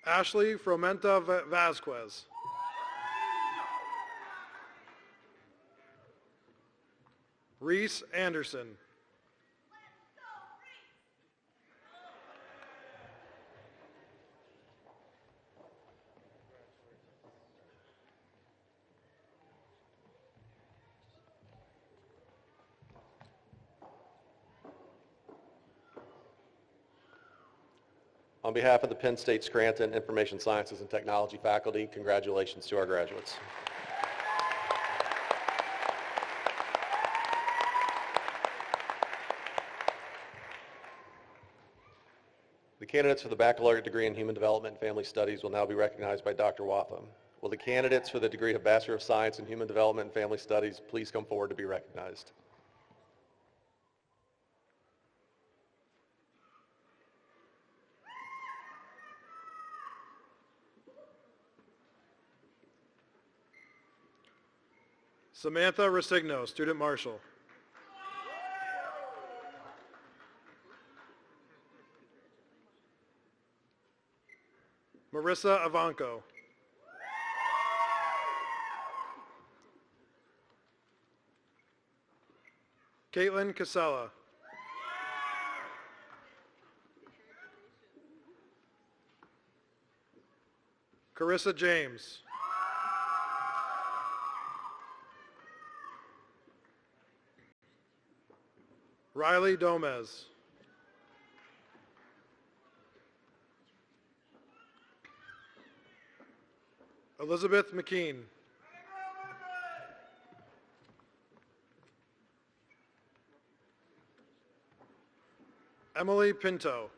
Ashley Fromenta Vasquez. Reese Anderson. On behalf of the Penn State Scranton Information Sciences and Technology faculty, congratulations to our graduates. The candidates for the baccalaureate degree in Human Development and Family Studies will now be recognized by Dr. Wafa. Will the candidates for the degree of Bachelor of Science in Human Development and Family Studies please come forward to be recognized? Samantha Resigno, Student Marshal. Marissa Avanco. Caitlin Casella. Carissa James. Riley Domez. Elizabeth McKean. Emily Pinto.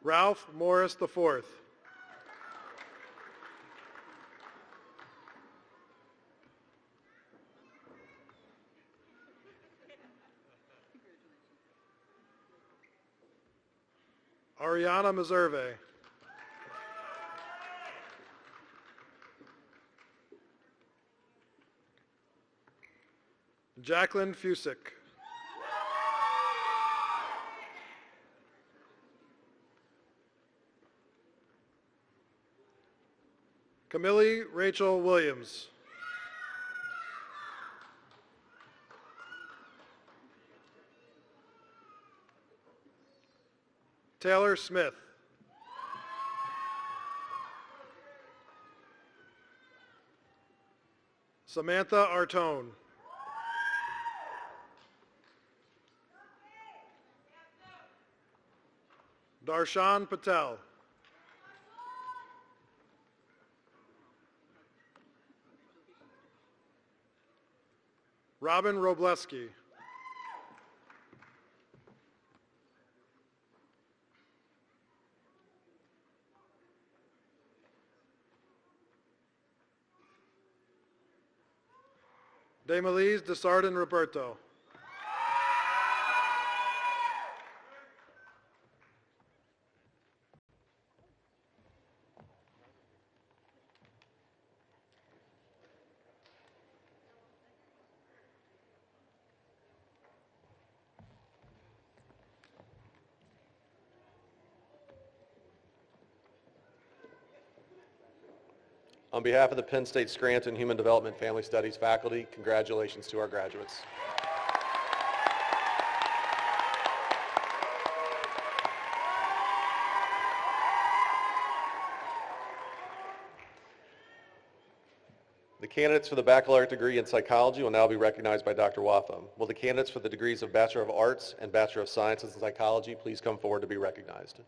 Ralph Morris IV. Ariana Meserve. Jacqueline Fusick. Camille Rachel Williams. Taylor Smith. Samantha Artone. Darshan Patel. Robin Robleski. Demelise Desardin Roberto. On behalf of the Penn State Scranton Human Development Family Studies faculty, congratulations to our graduates. The candidates for the baccalaureate degree in psychology will now be recognized by Dr. Wafa. Will the candidates for the degrees of Bachelor of Arts and Bachelor of Sciences in Psychology please come forward to be recognized?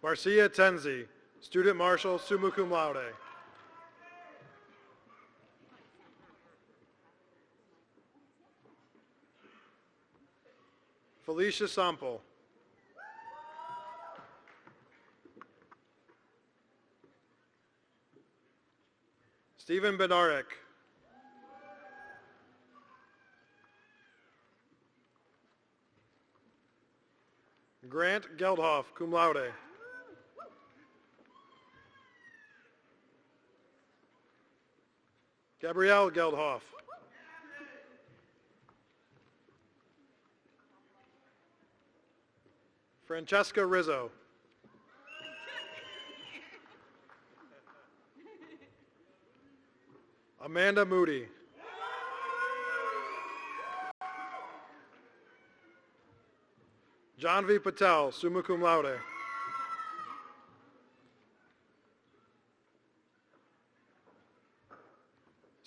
Marcia Tenzi, Student Marshal, summa cum laude. Felicia Sample. Stephen Bednarek. Grant Geldhoff, cum laude. Gabrielle Geldhoff. Francesca Rizzo. Amanda Moody. John V. Patel, summa cum laude.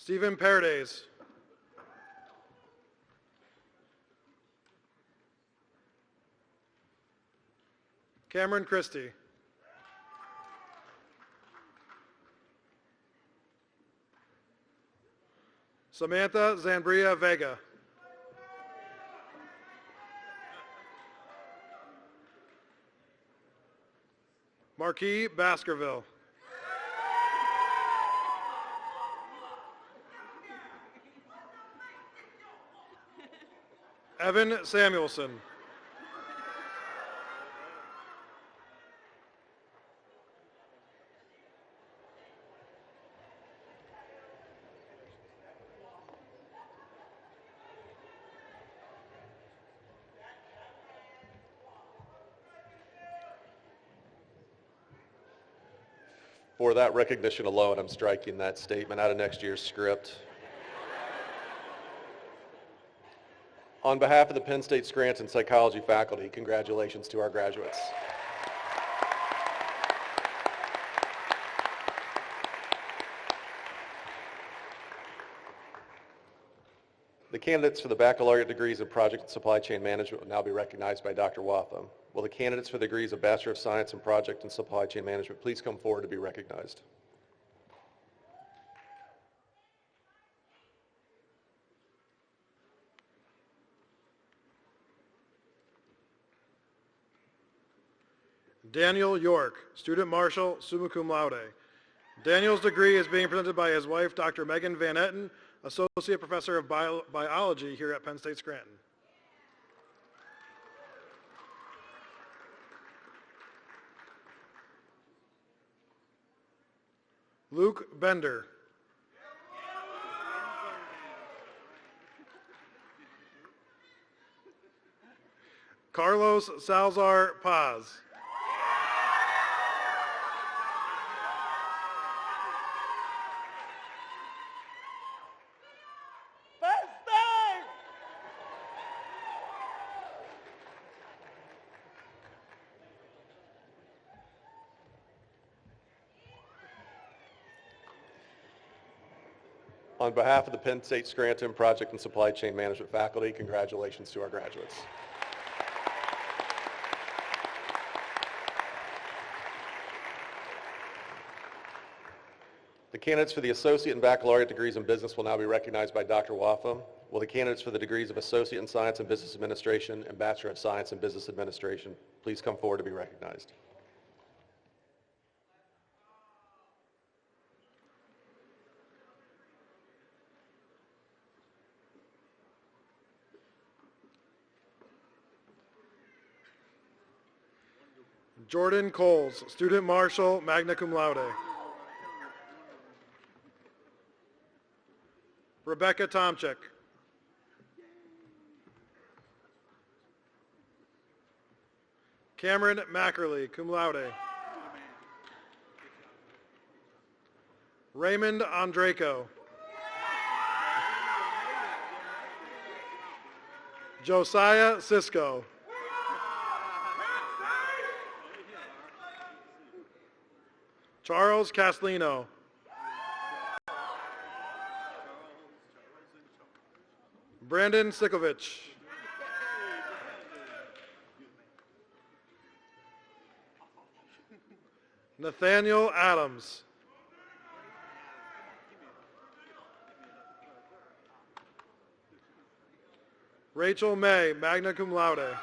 Stephen Paredes. Cameron Christie. Samantha Zambria Vega. Marquis Baskerville. Evan Samuelson. For that recognition alone, I'm striking that statement out of next year's script. On behalf of the Penn State Scranton Psychology faculty, congratulations to our graduates. The candidates for the baccalaureate degrees in Project and Supply Chain Management will now be recognized by Dr. Wafa. Will the candidates for the degrees of Bachelor of Science in Project and Supply Chain Management please come forward to be recognized? Daniel York, Student Marshal, summa cum laude. Daniel's degree is being presented by his wife, Dr. Megan Van Etten, Associate Professor of Biology here at Penn State Scranton. Luke Bender. Carlos Salazar Paz. On behalf of the Penn State Scranton Project and Supply Chain Management faculty, congratulations to our graduates. The candidates for the associate and baccalaureate degrees in business will now be recognized by Dr. Wafa. Will the candidates for the degrees of Associate in Science and Business Administration and Bachelor of Science in Business Administration please come forward to be recognized? Jordan Coles, Student Marshal, magna cum laude. Rebecca Tomczyk. Cameron Mackerly, cum laude. Raymond Andraco. Josiah Cisco. Charles Castellino. Brandon Sikovich. Nathaniel Adams. Rachel May, magna cum laude.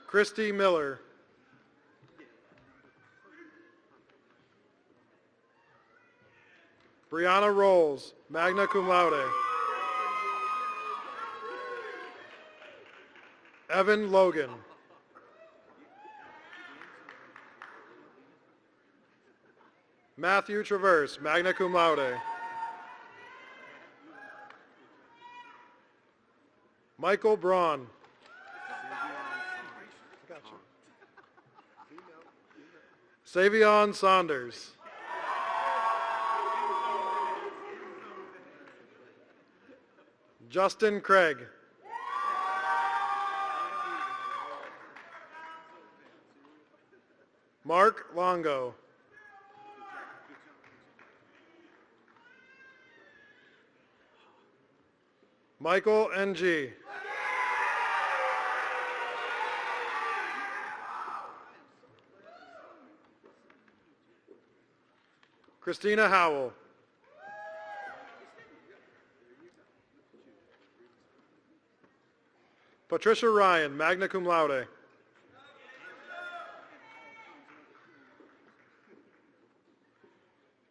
Christy Miller. Brianna Rolls, magna cum laude. Evan Logan. Matthew Traverse, magna cum laude. Michael Braun. Savion Saunders. Justin Craig. Mark Longo. Michael Ng. Christina Howell. Patricia Ryan, magna cum laude.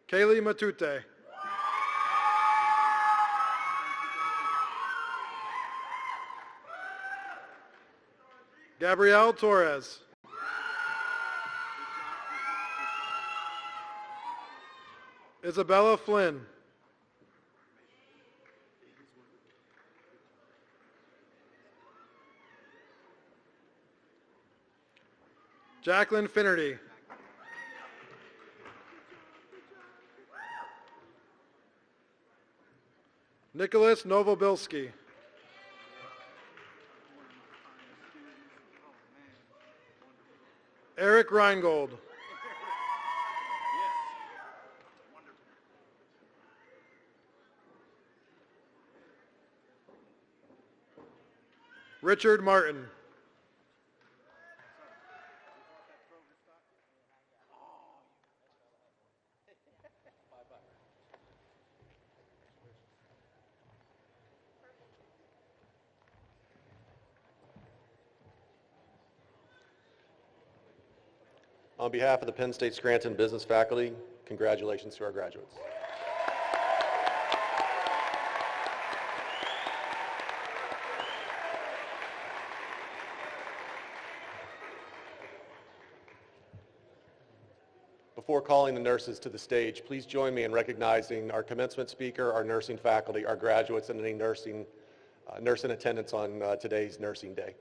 Kaylee Matute. Gabrielle Torres. Isabella Flynn. Jacqueline Finnerty. Nicholas Novobilski. Eric Reingold. Richard Martin. On behalf of the Penn State Scranton business faculty, congratulations to our graduates. Before calling the nurses to the stage, please join me in recognizing our commencement speaker, our nursing faculty, our graduates, and any nurse in attendance on today's Nursing Day.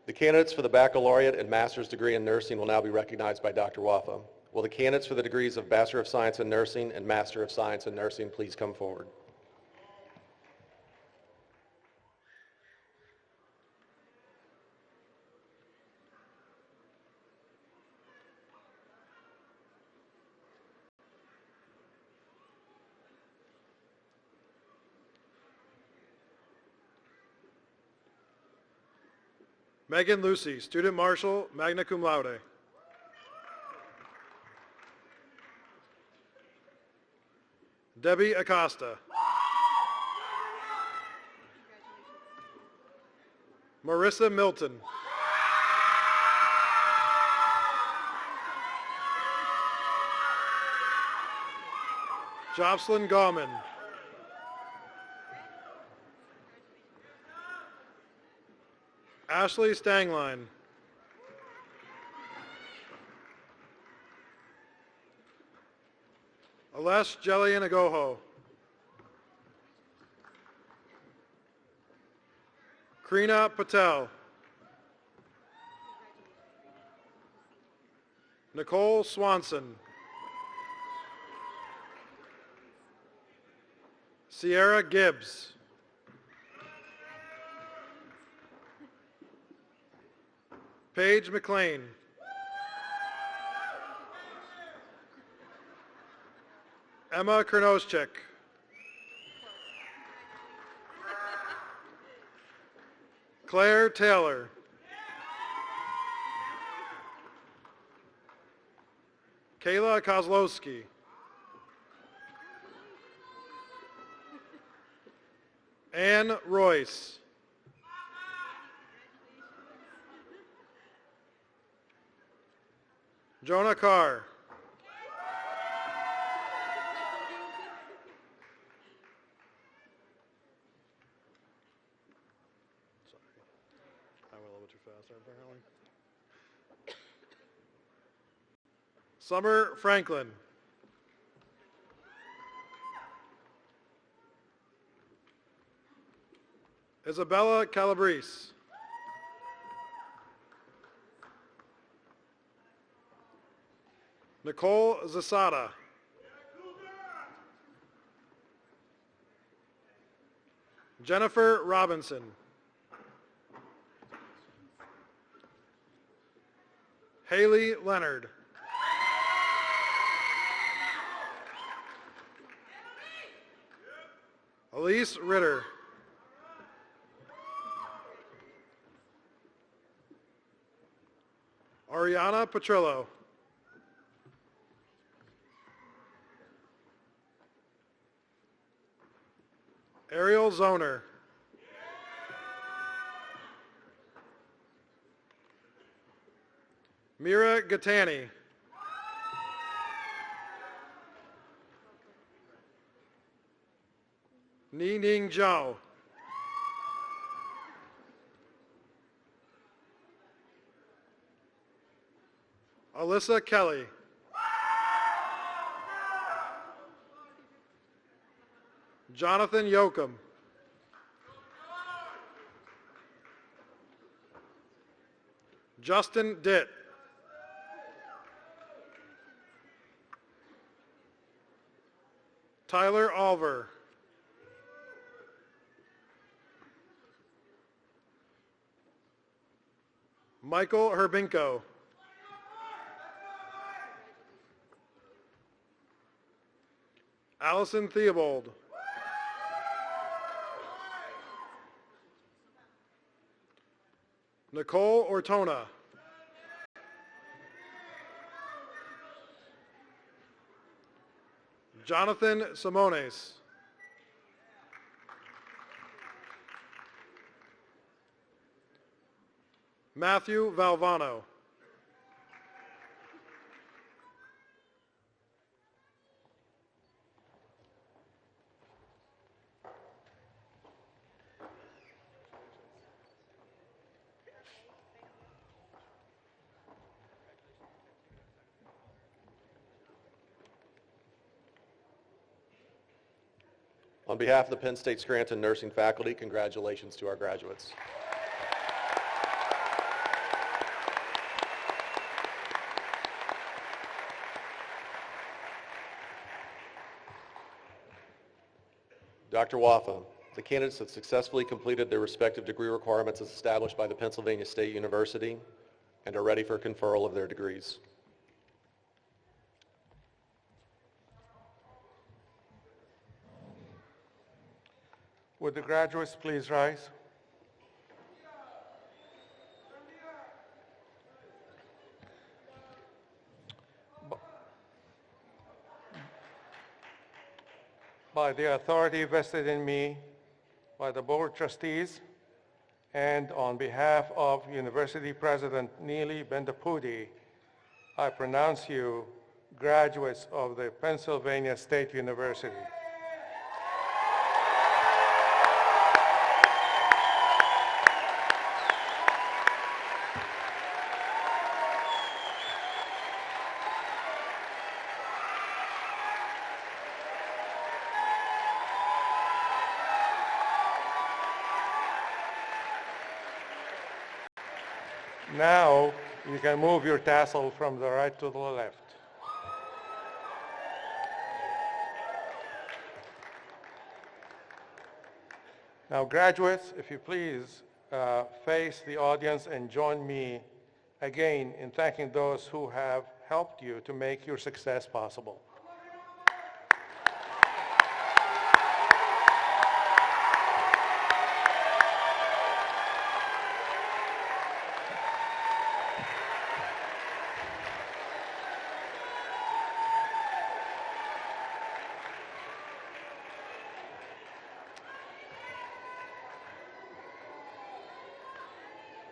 The candidates for the baccalaureate and master's degree in nursing will now be recognized by Dr. Wafa. Will the candidates for the degrees of Bachelor of Science in Nursing and Master of Science in Nursing please come forward? Megan Lucy, student marshal, magna cum laude. Debbie Acosta. Marissa Milton. Jocelyn Gauman. Ashley Stangline. Alesh Jelianagoho. Krina Patel. Nicole Swanson. Sierra Gibbs. Paige McLean. Emma Kernoschik. Claire Taylor. Kayla Kozlowski. Ann Royce. Jonah Carr. I went a little bit too fast there, apparently. Summer Franklin. Isabella Calabrese. Nicole Zasada. Jennifer Robinson. Haley Leonard. Elise Ritter. Ariana Petrillo. Ariel Zoner. Mira Gatani. Ni Ning Zhao. Alyssa Kelly. Jonathan Yoakum. Justin Ditt. Tyler Alver. Michael Herbinko. Allison Theobald. Nicole Ortona. Jonathan Simones. Matthew Valvano. On behalf of the Penn State Scranton nursing faculty, congratulations to our graduates. Dr. Wafa, the candidates have successfully completed their respective degree requirements as established by the Pennsylvania State University and are ready for conferral of their degrees. Would the graduates please rise? By the authority vested in me by the Board of Trustees and on behalf of University President Neely Bendapudi, I pronounce you graduates of the Pennsylvania State University. Now, you can move your tassel from the right to the left. Now, graduates, if you please, face the audience and join me again in thanking those who have helped you to make your success possible.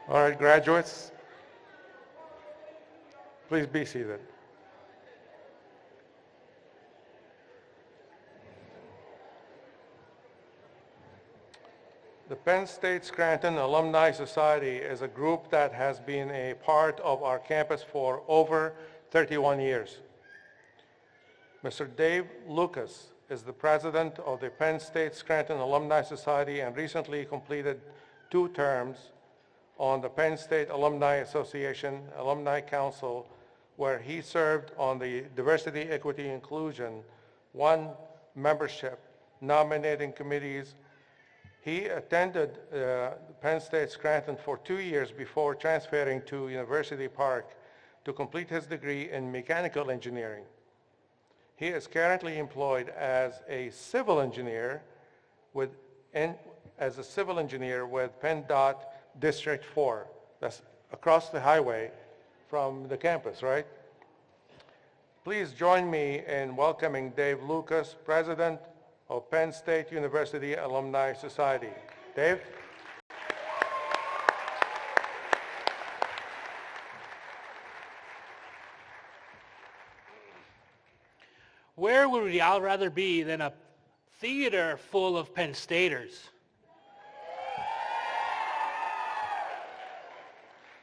All right, graduates, please be seated. The Penn State Scranton Alumni Society is a group that has been a part of our campus for over 31 years. Mr. Dave Lucas is the president of the Penn State Scranton Alumni Society and recently completed 2 terms on the Penn State Alumni Association Alumni Council, where he served on the Diversity, Equity, Inclusion, 1 membership, nominating committees. He attended Penn State Scranton for 2 years before transferring to University Park to complete his degree in mechanical engineering. He is currently employed as a civil engineer with PennDOT District 4. That's across the highway from the campus, right? Please join me in welcoming Dave Lucas, President of Penn State University Alumni Society. Dave? Where would we all rather be than a theater full of Penn Staters?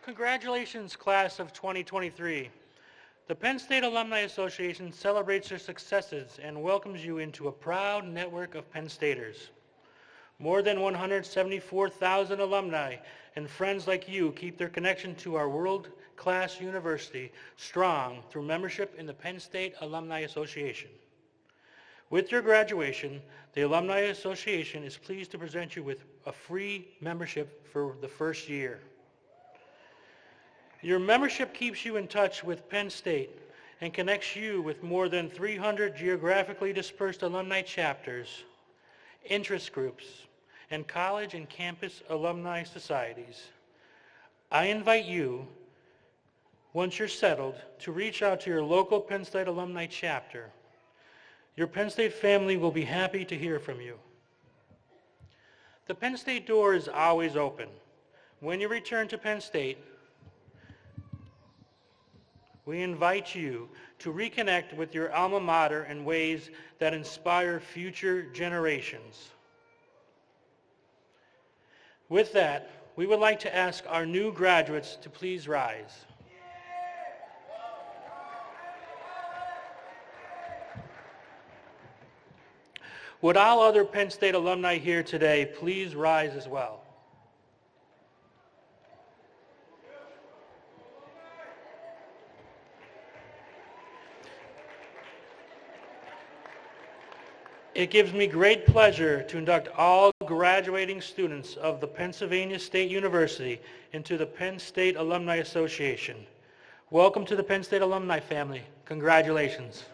Congratulations, class of 2023. The Penn State Alumni Association celebrates your successes and welcomes you into a proud network of Penn Staters. More than 174,000 alumni and friends like you keep their connection to our world-class university strong through membership in the Penn State Alumni Association. With your graduation, the Alumni Association is pleased to present you with a free membership for the first year. Your membership keeps you in touch with Penn State and connects you with more than 300 geographically dispersed alumni chapters, interest groups, and college and campus alumni societies. I invite you, once you're settled, to reach out to your local Penn State alumni chapter. Your Penn State family will be happy to hear from you. The Penn State door is always open. When you return to Penn State, we invite you to reconnect with your alma mater in ways that inspire future generations. With that, we would like to ask our new graduates to please rise. Would all other Penn State alumni here today please rise as well? It gives me great pleasure to induct all graduating students of the Pennsylvania State University into the Penn State Alumni Association. Welcome to the Penn State alumni family. Congratulations.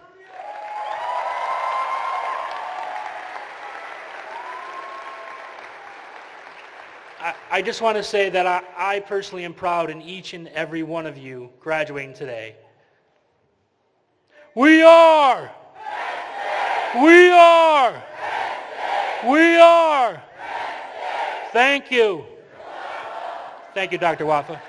I just want to say that I personally am proud in each and every one of you graduating today. We are! We are! We are! Thank you. Thank you, Dr. Wafa.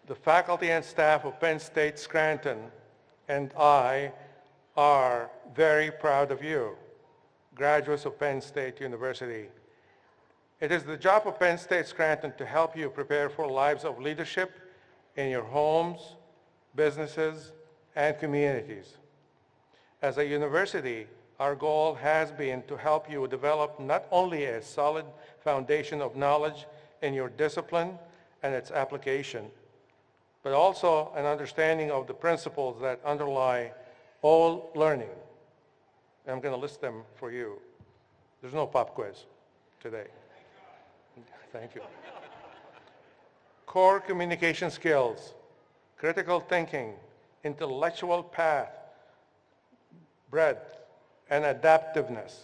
The faculty and staff of Penn State Scranton and I are very proud of you, graduates of Penn State University. It is the job of Penn State Scranton to help you prepare for lives of leadership in your homes, businesses, and communities. As a university, our goal has been to help you develop not only a solid foundation of knowledge in your discipline and its application, but also an understanding of the principles that underlie all learning. And I'm going to list them for you. There's no pop quiz today. Thank you. Core communication skills, critical thinking, intellectual path, breadth, and adaptiveness,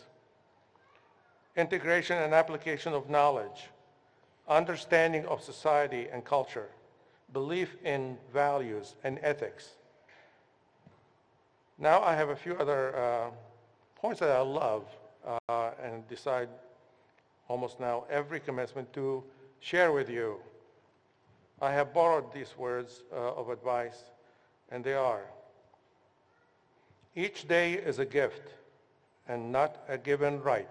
integration and application of knowledge, understanding of society and culture, belief in values and ethics. Now I have a few other points that I love and decide almost now every commencement to share with you. I have borrowed these words of advice, and they are: each day is a gift and not a given right.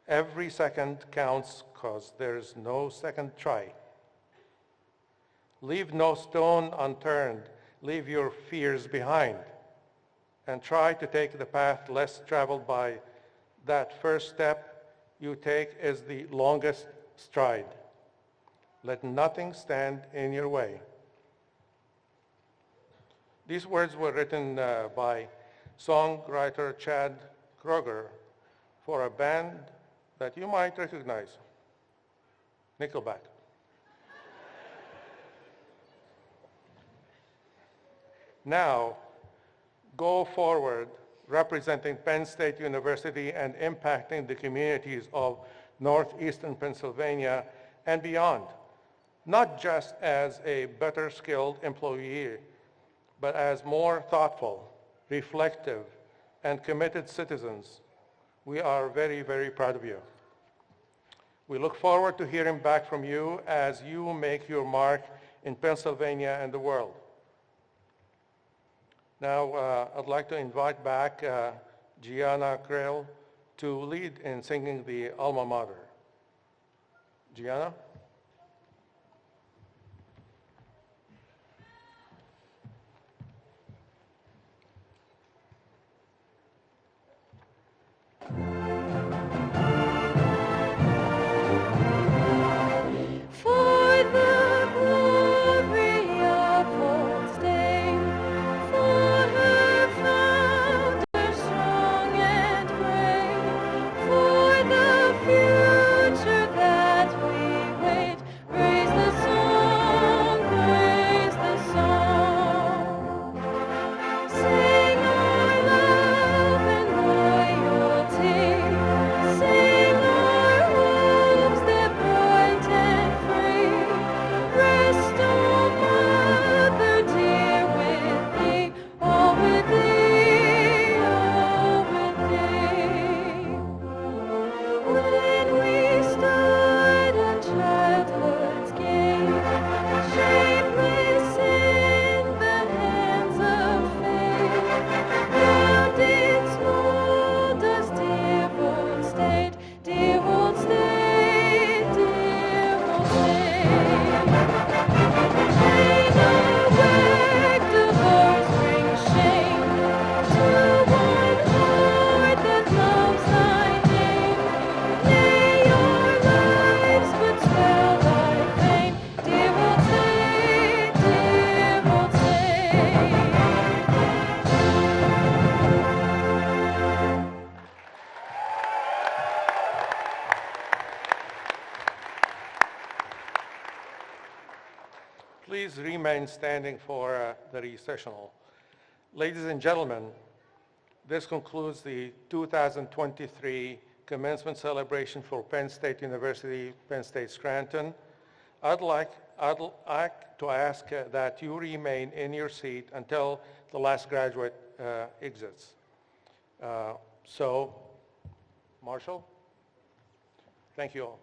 Every second counts because there's no second try. Leave no stone unturned. Leave your fears behind and try to take the path less traveled by. That first step you take is the longest stride. Let nothing stand in your way. These words were written by songwriter Chad Kroger for a band that you might recognize, Nickelback. Now, go forward representing Penn State University and impacting the communities of northeastern Pennsylvania and beyond, not just as a better skilled employee, but as more thoughtful, reflective, and committed citizens. We are very, very proud of you. We look forward to hearing back from you as you make your mark in Pennsylvania and the world. Now, I'd like to invite back Gianna Creel to lead in singing the alma mater. Gianna? Please remain standing for the recessional. Ladies and gentlemen, this concludes the 2023 commencement celebration for Penn State University, Penn State Scranton. I'd like to ask that you remain in your seat until the last graduate exits. So, Marshall, thank you all.